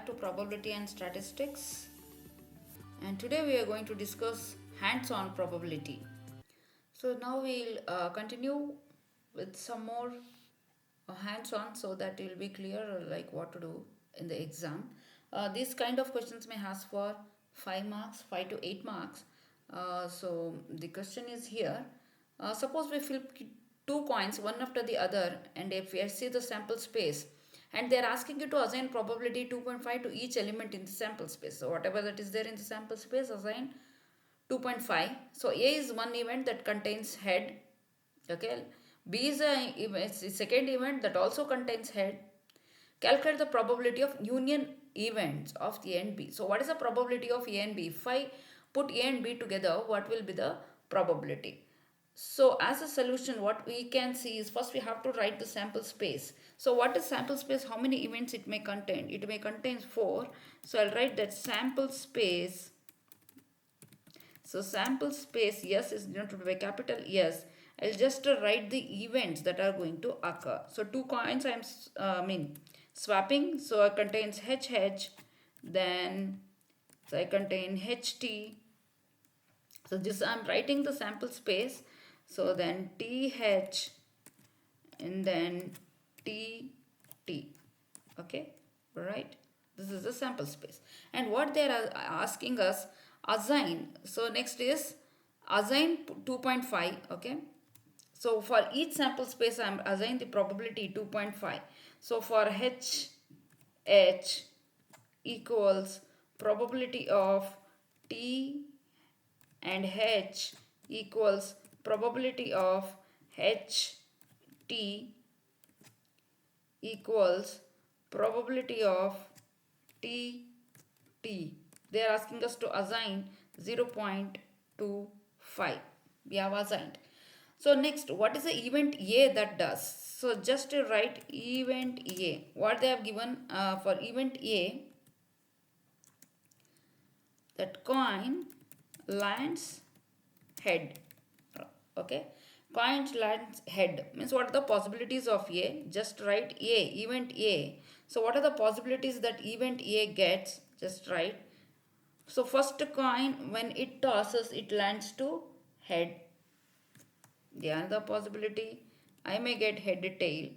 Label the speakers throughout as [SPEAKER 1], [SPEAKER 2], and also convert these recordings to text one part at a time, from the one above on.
[SPEAKER 1] back to probability and statistics. And today we are going to discuss hands-on probability. So now we'll continue with some more hands-on so that it will be clear like what to do in the exam. These kind of questions may ask for 5 marks, 5 to 8 marks. So the question is here. Suppose we flip two coins one after the other, and if we see the sample space, and they're asking you to assign probability 2.5 to each element in the sample space. So whatever that is there in the sample space, assign 2.5. So A is one event that contains head. Okay. B is a second event that also contains head. Calculate the probability of union events of A and B. So what is the probability of A and B? If I put A and B together, what will be the probability? So as a solution, what we can see is first we have to write the sample space. So what is sample space? How many events it may contain? It may contain 4. So I'll write that sample space. So sample space, yes, is denoted by capital yes. I'll just write the events that are going to occur. So two coins I'm swapping. So it contains HH, then so I contain HT. So this I'm writing the sample space. So then TH and then TT. Okay, right. This is the sample space. And what they are asking us, assign. So next is assign 2.5. Okay. So for each sample space, I'm assign the probability 2.5. So for H equals probability of T and H equals probability of HT equals probability of TT. They are asking us to assign 0.25. We have assigned. So next, what is the event A that does? So just to write event A. What they have given for event A, that coin lands head. Okay, coin lands head means what are the possibilities of A? Just write A, event A. So what are the possibilities that event A gets? Just write. So first coin, when it tosses, it lands to head. The other possibility, I may get head tail.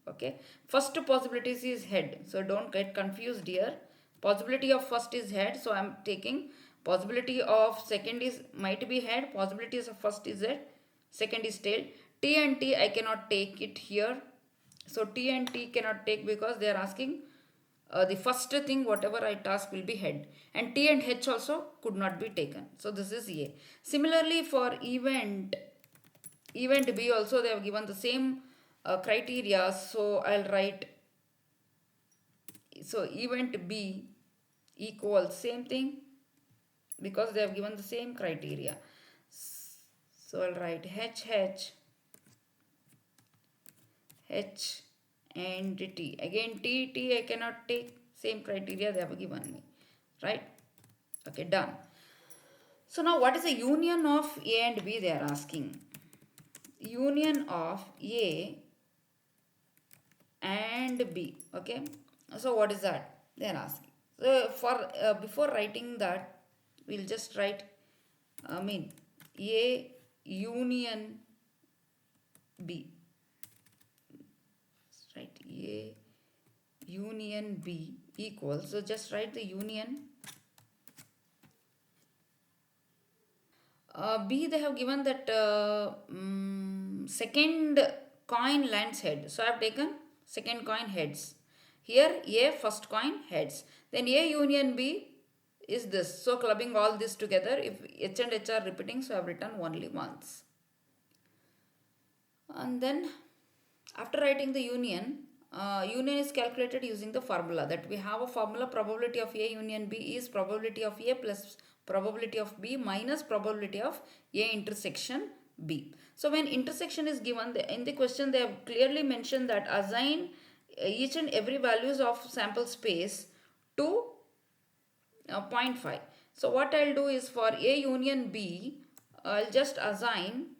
[SPEAKER 1] Okay, first possibility is head, so don't get confused here. Possibility of first is head, so I'm taking possibility of second is might be head, possibilities of first is head, second is tail. T and T I cannot take it here, so T and T cannot take because they are asking the first thing whatever I task will be head, and T and H also could not be taken, so this is A. Similarly for event B also they have given the same criteria, so I'll write, so event B equals same thing because they have given the same criteria. So I'll write H and T. Again T I cannot take, same criteria they have given me, right? Okay, done. So now what is the union of A and B they are asking? Union of A and B. Okay, so what is that they are asking? So for before writing that, we'll just write A union B. Let's write A union B equals, so just write the union. B they have given that second coin lands head, so I have taken second coin heads. Here A first coin heads, then A union B is this, so clubbing all this together, if H and H are repeating, so I have written only once. And then after writing the union, union is calculated using the formula that we have a formula, probability of A union B is probability of A plus probability of B minus probability of A intersection B. So when intersection is given in the question, they have clearly mentioned that assign each and every values of sample space to 0.5. So what I'll do is for A union B, I'll just assign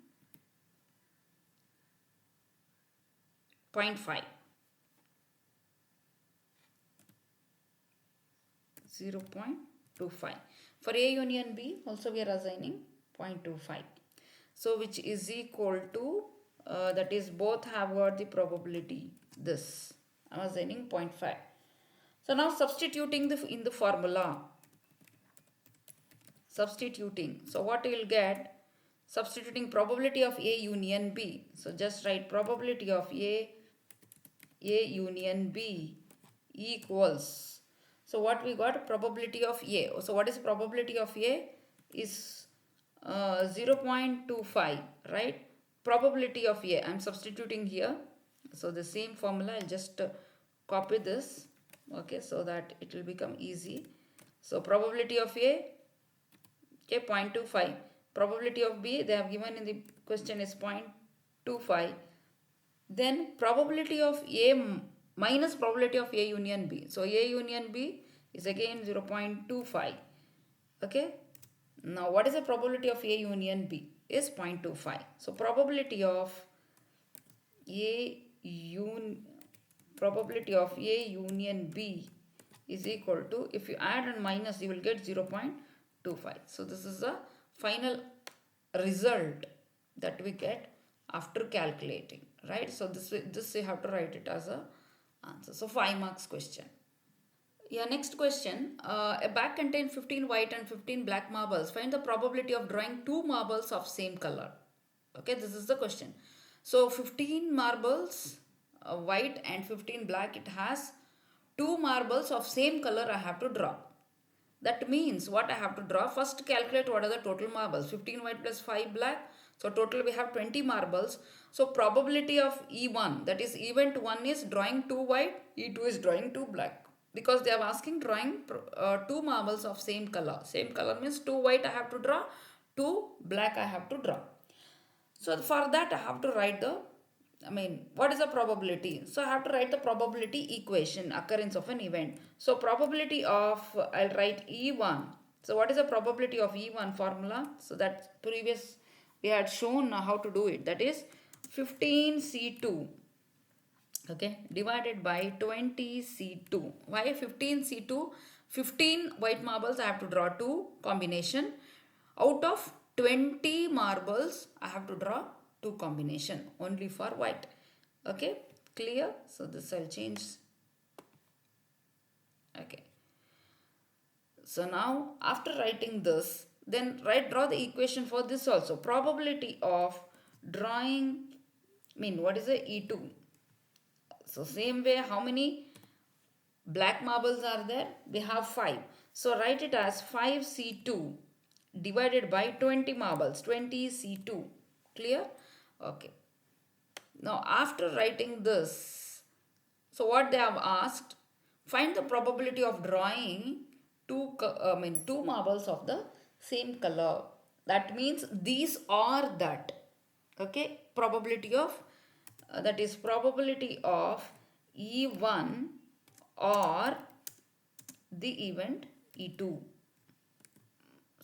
[SPEAKER 1] 0.5. 0.25. For A union B also we are assigning 0.25. So which is equal to, that is both have got the probability, this. I am assigning 0.5. So now substituting in the formula. Substituting. So what you will get? Substituting probability of A union B. So just write probability of A union B equals. So what we got? Probability of A. So what is probability of A? Is 0.25, right? Probability of A. I am substituting here. So the same formula, I'll just copy this. Okay, so that it will become easy. So probability of A, okay, 0.25. Probability of B, they have given in the question is 0.25. Then probability of A minus probability of A union B. So A union B is again 0.25. Okay. Now what is the probability of A union B? Is 0.25. So probability of A union B is equal to, if you add and minus, you will get 0.25. So this is the final result that we get after calculating, right? So this you have to write it as a answer. So 5 marks question. Yeah, next question. A bag contains 15 white and 15 black marbles. Find the probability of drawing 2 marbles of same color. Okay, this is the question. So 15 marbles white and 15 black, it has 2 marbles of same color I have to draw. That means what I have to draw? First calculate what are the total marbles. 15 white plus 5 black. So total we have 20 marbles. So probability of E1, that is event 1 is drawing 2 white, E2 is drawing 2 black. Because they are asking drawing 2 marbles of same color. Same color means 2 white I have to draw, 2 black I have to draw. So for that I have to write what is the probability? So I have to write the probability equation, occurrence of an event. So probability of, I'll write E1. So what is the probability of E1 formula? So that previous we had shown how to do it. That is 15C2. Okay, divided by 20C2. Why 15C2? 15 white marbles I have to draw 2 combination. Out of 20 marbles I have to draw 2 combination only for white. Okay, clear? So this I'll change. Okay. So now after writing this, then draw the equation for this also. Probability of drawing, what is the E2? So same way, how many black marbles are there? We have 5. So write it as 5C2 divided by 20 marbles, 20C2. Clear? Okay. Now after writing this, so what they have asked, find the probability of drawing 2 marbles of the same color. That means these are that. Okay, probability of that is probability of E1 or the event E2.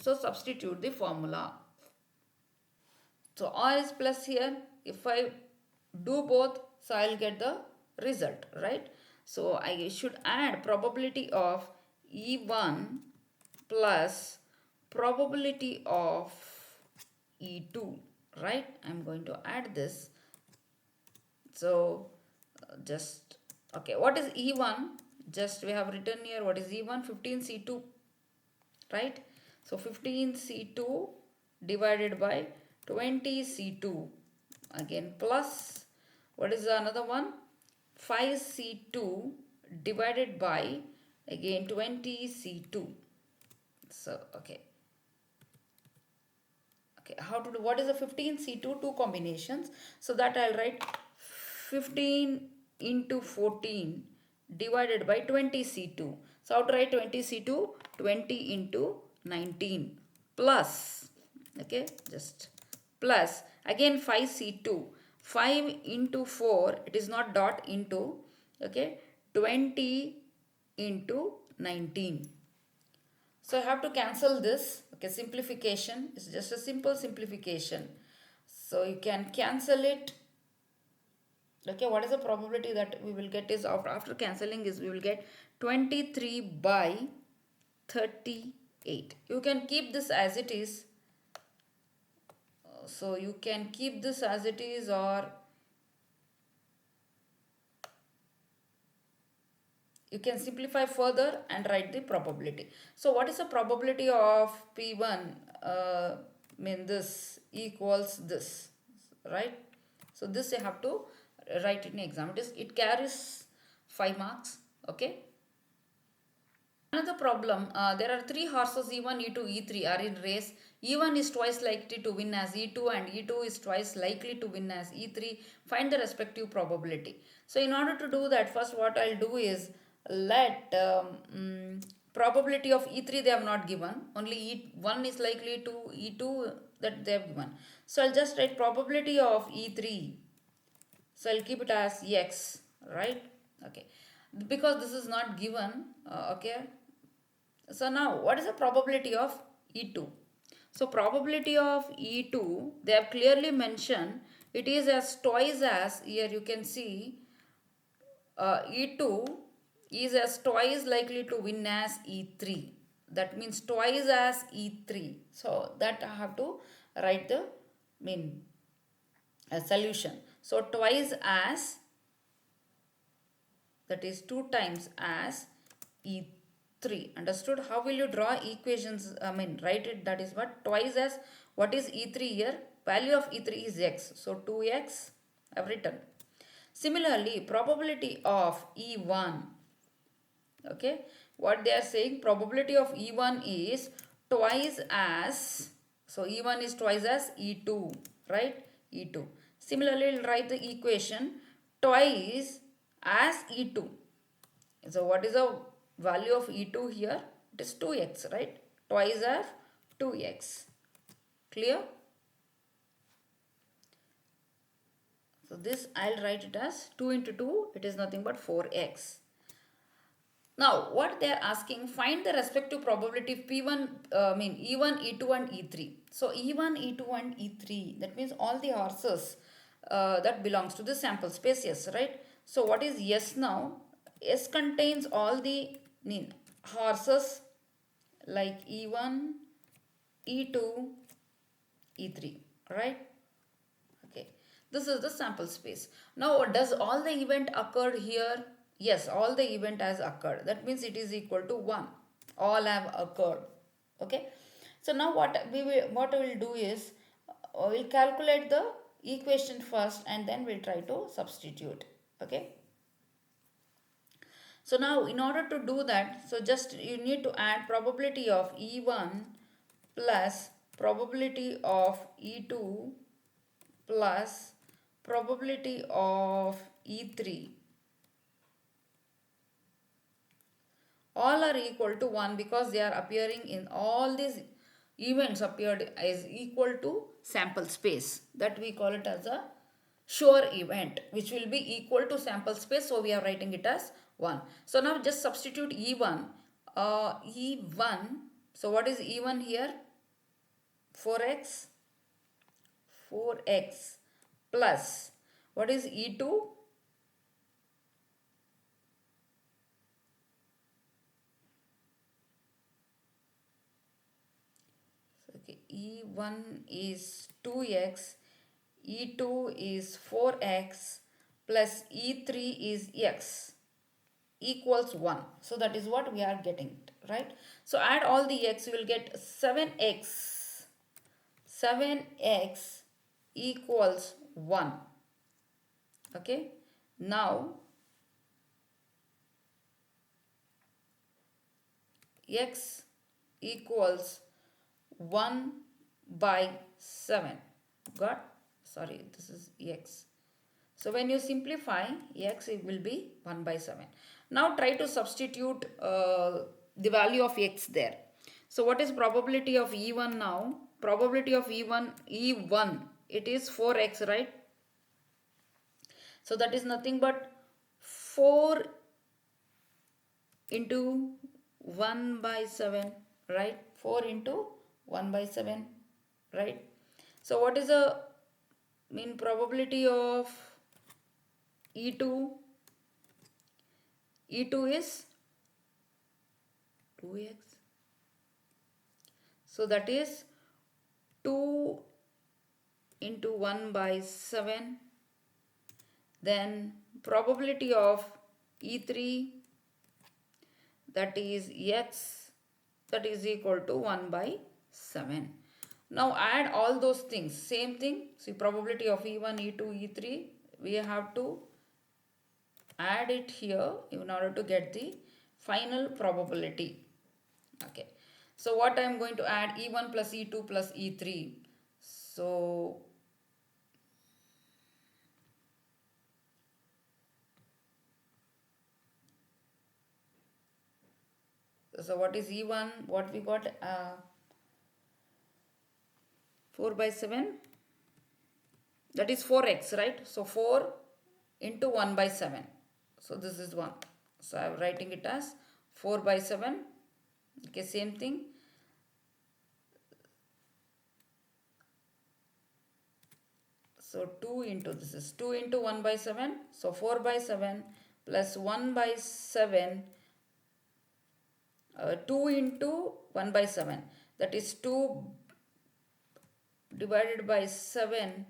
[SPEAKER 1] So substitute the formula. So R is plus here. If I do both, so I'll get the result, right? So I should add probability of E1 plus probability of E2, right? I'm going to add this. So just, okay, what is E1? Just we have written here what is E1, 15C2, right? So 15C2 divided by 20C2, again plus, what is another one? 5C2 divided by again 20C2. So okay, how to do, what is the 15C2? 2 combinations. So that I'll write 15 into 14 divided by 20C2. So how to write 20C2? 20 into 19 plus, okay, just plus again 5C2. 5 into 4, it is not dot into, okay, 20 into 19. So I have to cancel this. Okay, simplification is just a simple simplification. So you can cancel it. Okay, what is the probability that we will get is after cancelling is we will get 23 by 38. You can keep this as it is. So you can keep this as it is, or you can simplify further and write the probability. So what is the probability of P1? Mean this equals this, right? So this you have to write in exam. It carries 5 marks. Okay. Another problem, there are 3 horses E1, E2, E3 are in race. E1 is twice likely to win as E2 and E2 is twice likely to win as E3. Find the respective probability. So in order to do that, first what I'll do is let probability of E3 they have not given. Only E1 is likely to E2 that they have given. So I'll just write probability of E3. So I'll keep it as X, right? Okay. Because this is not given, okay. So now what is the probability of E2? So probability of E2, they have clearly mentioned it is as twice as, here you can see E2 is as twice likely to win as E3. That means twice as E3. So that I have to write the mean a solution. So twice as, that is 2 times as E3. Understood? How will you draw equations? Write it. That is what? Twice as, what is E3 here? Value of E3 is X. So 2X I have written. Similarly, probability of E1. Okay. What they are saying, probability of E1 is twice as, so E1 is twice as E2, right? E2. Similarly, we'll write the equation twice as E2. So what is the value of E2 here? It is 2x, right? Twice as 2x. Clear? So this I'll write it as 2 into 2. It is nothing but 4x. Now what they are asking, find the respective probability of P1, E1, E2 and E3. So E1, E2 and E3, that means all the horses that belongs to the sample space, yes, right? So what is S now? S contains all the horses like E1, E2, E3, right? Okay, this is the sample space. Now, does all the event occurred here? Yes, all the event has occurred. That means it is equal to 1. All have occurred. Okay. So now what we will do is we'll calculate the equation first and then we'll try to substitute. Okay. So now in order to do that, so just you need to add probability of E1 plus probability of E2 plus probability of E3. All are equal to 1 because they are appearing in all these events appeared as equal to sample space. That we call it as a sure event which will be equal to sample space. So we are writing it as 1. So now just substitute E1. E1. So what is E1 here? 4x. 4x plus what is E2? Okay, E1 is 2x, E2 is 4x plus E3 is x equals 1. So that is what we are getting, right? So add all the x, you will get 7x. 7x equals 1. Okay. Now x equals 1 by 7. Got? Sorry, this is x. So when you simplify, x it will be 1 by 7. Now try to substitute the value of x there. So what is probability of E1 now? Probability of E1, it is 4x, right? So that is nothing but 4 into 1 by 7, right? 4 into 1 by 7, right? So what is the probability of E2? E2 is 2x. So that is 2 into 1 by 7. Then probability of E3, that is x, that is equal to 1 by 7. Now add all those things. Same thing. See, probability of E1, E2, E3. We have to add it here in order to get the final probability. Okay. So what I am going to add, E1 plus E2 plus E3. So what is E1? What we got? 4 by 7. That is 4x, right? So 4 into 1 by 7. So this is 1. So I am writing it as 4 by 7. Okay, same thing. So 2 into, this is 2 into 1 by 7. So 4 by 7 plus 1 by 7. 2 into 1 by 7. That is 2 divided by 7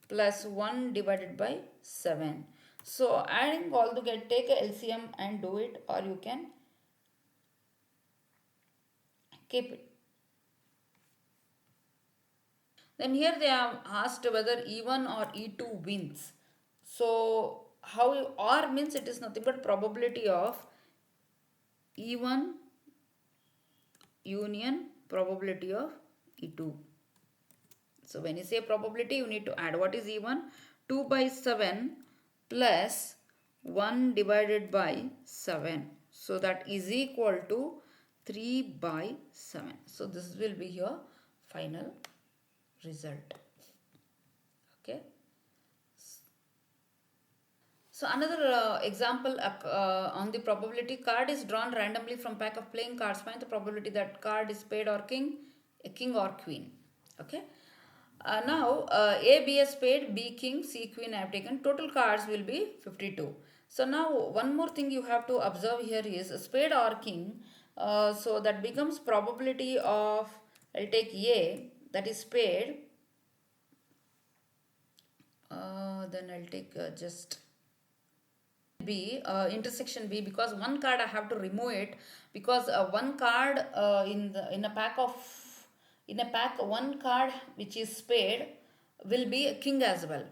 [SPEAKER 1] plus 1 divided by 7. So adding all together, take a LCM and do it, or you can keep it. Then here they have asked whether E1 or E2 wins. So how or means it is nothing but probability of E1 union probability of E2. So when you say probability, you need to add what is E1? 2 by 7 plus 1 divided by 7. So that is equal to 3 by 7. So this will be your final result. Okay. So another example on the probability, card is drawn randomly from pack of playing cards. Find the probability that card is spade or king, a king or queen. Okay. Now A, B is spade, B king, C queen I have taken. Total cards will be 52. So now one more thing you have to observe here is spade or king. So that becomes probability of, I'll take A, that is spade. Then I'll take just B, intersection B, because one card I have to remove it, because one card in a pack one card which is spade will be a king as well.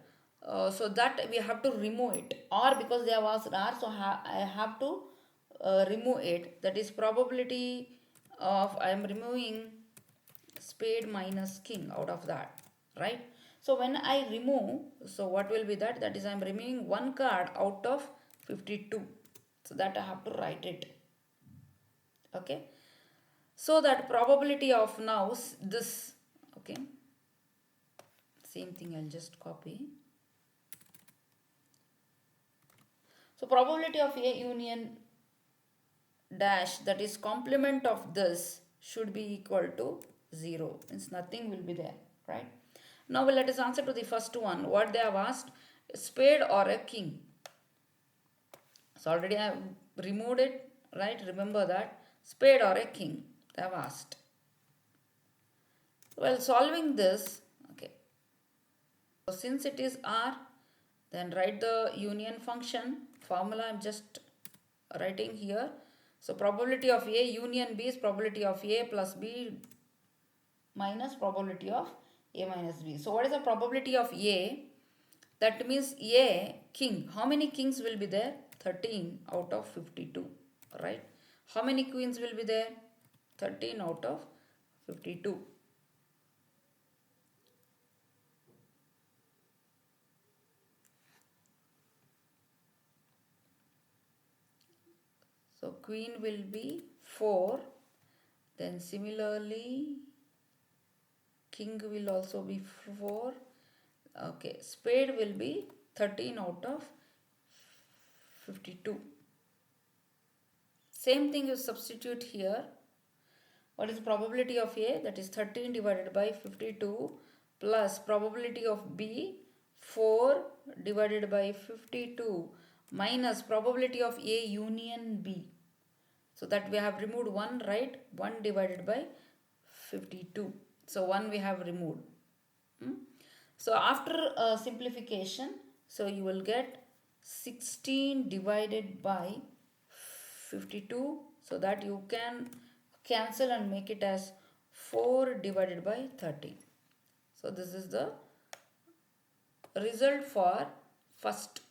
[SPEAKER 1] So that we have to remove it, or because they have asked R, so I have to remove it. That is probability of, I am removing spade minus king out of that, right? So when I remove, so what will be that? That is, I am removing one card out of 52. So that I have to write it. Okay. So that probability of now this, okay. Same thing, I'll just copy. So probability of A union dash, that is complement of this, should be equal to 0. Means nothing will be there, right? Now let us answer to the first one. What they have asked, spade or a king. So already I have removed it, right? Remember that. Spade or a king, they have asked. Well, solving this, okay. So since it is R, then write the union function. Formula I am just writing here. So probability of A union B is probability of A plus B minus probability of A minus B. So what is the probability of A? That means A king. How many kings will be there? 13 out of 52, right? How many queens will be there? 13 out of 52. So queen will be 4. Then similarly king will also be 4. Okay, spade will be 13 out of 52. Same thing you substitute here. What is the probability of A? That is 13 divided by 52 plus probability of B 4 divided by 52 minus probability of A union B. So that we have removed 1, right? 1 divided by 52. So 1 we have removed. Hmm? So after simplification, so you will get 16 divided by 52, so that you can cancel and make it as 4 divided by 30. So this is the result for first.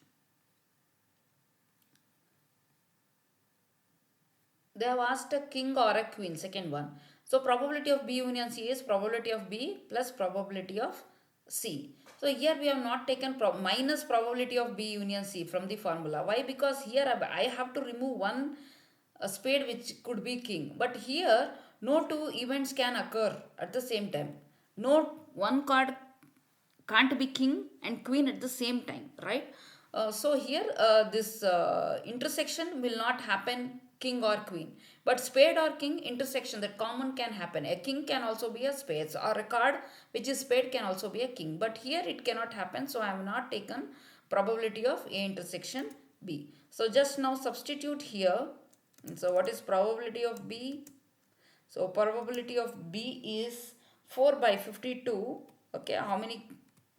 [SPEAKER 1] They have asked a king or a queen, second one. So probability of B union C is probability of B plus probability of C. So here we have not taken minus probability of B union C from the formula. Why? Because here I have to remove one spade which could be king. But here no two events can occur at the same time. No one card can't be king and queen at the same time, right? So here this intersection will not happen king or queen, but spade or king intersection, that common can happen. A king can also be a spade, or a card which is spade can also be a king, but here it cannot happen. So I have not taken probability of A intersection B. So just now substitute here. So what is probability of B? So probability of B is 4 by 52. Okay, how many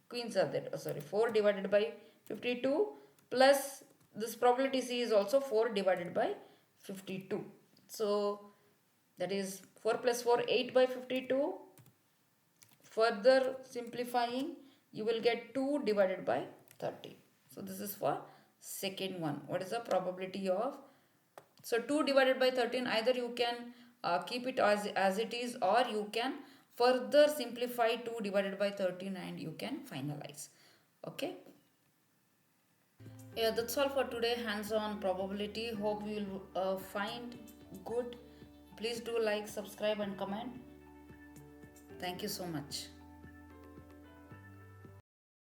[SPEAKER 1] queens are there? Oh, sorry, 4 divided by 52 plus this probability C is also 4 divided by 52. So that is 4 plus 4, 8 by 52. Further simplifying, you will get 2 divided by 30. So this is for second one. What is the probability of? So 2 divided by 13, either you can keep it as it is, or you can further simplify 2 divided by 13 and you can finalize. Okay. Yeah, that's all for today. Hands-on probability. Hope you will find good. Please do like, subscribe and comment. Thank you so much.